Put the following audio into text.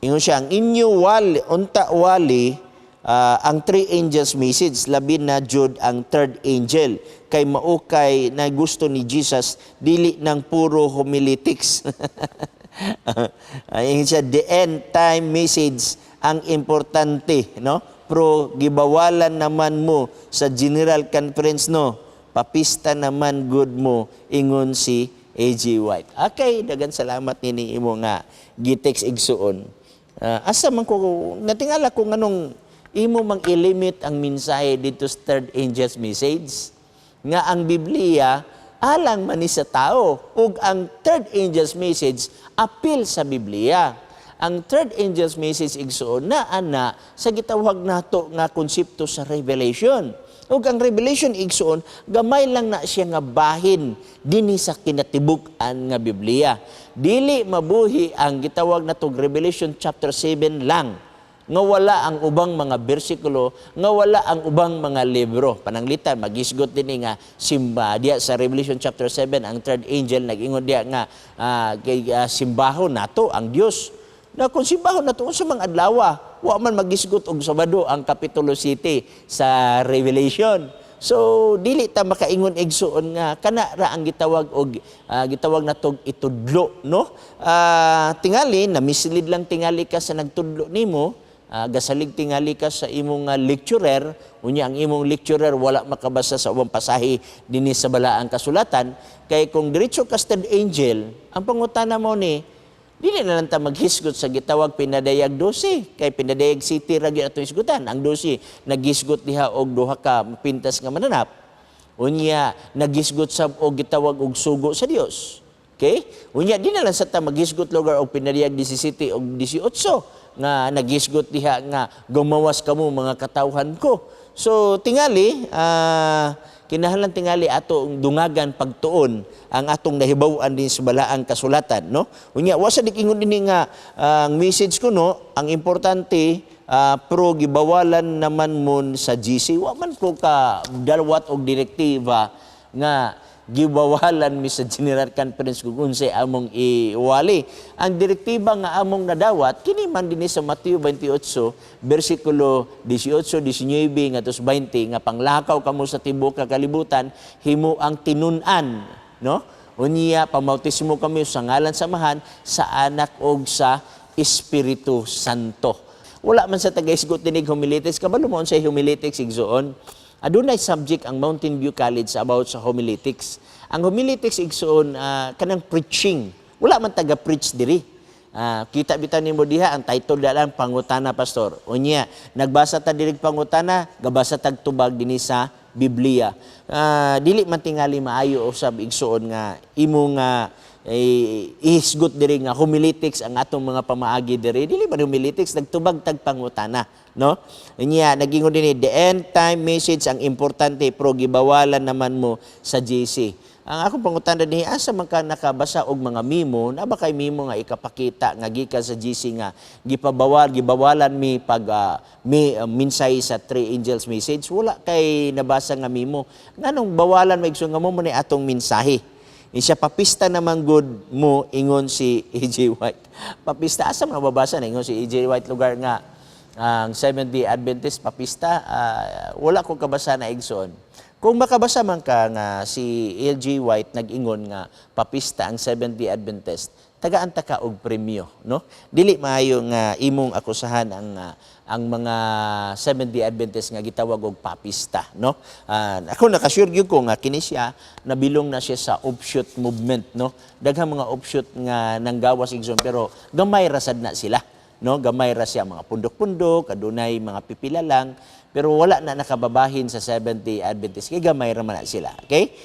Ingon siya, ang inyo wali, unta wali, ang three angels message, labi na jud ang third angel. Kay maukay na gusto ni Jesus, dili ng puro homiletics. Ingon siya, the end time message ang importante, no? Pro gibawalan naman mo sa General Conference, no? Papista naman good mo, ingon si A.G. White. Okay, dagan salamat nini imo nga gitext igsuon. Asa man ko natingala ko nganong imo mang ilimit ang mensahe dito sa third angel's message nga ang Biblia alang man ni sa tao ug ang third angel's message apil sa Biblia. Ang third angel's message igsuon na ana sa gitawag nato nga konsepto sa revelation. Ug ang revelation igsuon gamay lang na siya nga bahin dinhi sa kinatibuk-an nga Biblia. Dili mabuhi ang gitawag natong Revelation chapter 7 lang nga wala ang ubang mga bersikulo, nga wala ang ubang mga libro. Pananglitan magisgot dinhi nga simba diya sa Revelation chapter 7 ang third angel nag-ingon diya nga simbahon nato ang Dios. Na kung simbahon nato sa mga adlaw, wa man magisgot og Sabado ang Kapitulo 7 sa Revelation. So dili ta makaingon igsuon nga kana ra ang gitawag og gitawag natog itudlo, no? Tingali na mislid lang tingali ka sa nagtudlo nimo, gasalig tingali ka sa imong lecturer, unya ang imong lecturer wala makabasa sa ubang pasahi dinhi sa balaang kasulatan, kay kung diretso ka sa third angel, ang pangutana mo ni dili na lang ta maghisgot sa gitawag pinadayag 12 kay pinadayag city ra gyud ato isgutan. Ang 12 naghisgot diha og duha ka pintas nga mananap. Unya naghisgot sab og gitawag og sugo sa Dios. Okay? Unya di na lang sa ta maghisgot lugar og pinadayag 17 og 18 nga naghisgot diha nga gumawas kamo mga katawhan ko. So tingali kinahanglan tingali ato dungagan pagtuon ang atong nahibaw-an din sa balaang kasulatan, no? Unya wa sa dikingon dinhi nga ang message ko, no, ang importante pro gibawalan naman mon sa GC wa man ko ka dalwat og direktiba nga gibawalan mi sa General Conference kung unsay among iwali. Ang direktiba nga among nadawat kini man dinhi sa Mateo 28 bersikulo 18, 19 ngadto 20 nga panglakaw kamo sa tibuok nga kalibutan himo ang tinun-an, no? Unya pamautismo kami sa ngalan samahan sa Anak og sa Espiritu Santo. Wala man sa tagaisgot dinig homiletics kabalo mo unsay homiletics igsuon. Adunay subject ang Mountain View College about sa homiletics. Ang homiletics igsuon kanang preaching. Wala man taga-preach diri. Kita bitan nimo diha ang title dalan pangutana pastor. Unya nagbasa ta diri pangutana, gabasa tag tubag dinhi sa Biblia. Dili man tingali maayo usab igsuon nga imo nga ihisgot diri nga homiletics ang atong mga pamaagi diri. Dili man homiletics nagtubag tag pangutana, no? Unya nagingon dinhi the end time message ang importante pro gibawalan naman mo sa GC. Ang akong pangutana dinhi asa man ka nakabasa og mga memo na ba kay memo nga ikapakita nga gikan sa GC nga gibawalan mi pag minsay sa three angels message, wala kay nabasa nga memo. Nganong bawalan maigsoon nga mo ni atong mensahe. Siya papista naman good mo ingon si A.J. White. Papista asa man mababasa na ingon si A.J. White lugar nga ang Seventh-day Adventist papista, wala ko kabasa na igsoon. Kung makabasa man ka nga si A.J. White nag-ingon nga papista ang Seventh-day Adventist, tagaan ta ka og premyo, no? Dili maayo nga imong akusahan ang mga Seventh-day Adventist nga gitawag og papista, no? Ako nakasure gyud ko nga kini siya nabilong na siya sa offshoot movement, no? Daghang mga offshoot nga nanggawas igsoon pero gamay ra sad na sila, no? Gamay ra siya mga pundok-pundok, adunay mga pipila lang, pero wala na nakababahin sa Seventh-day Adventist kay gamay ra man na sila, okay?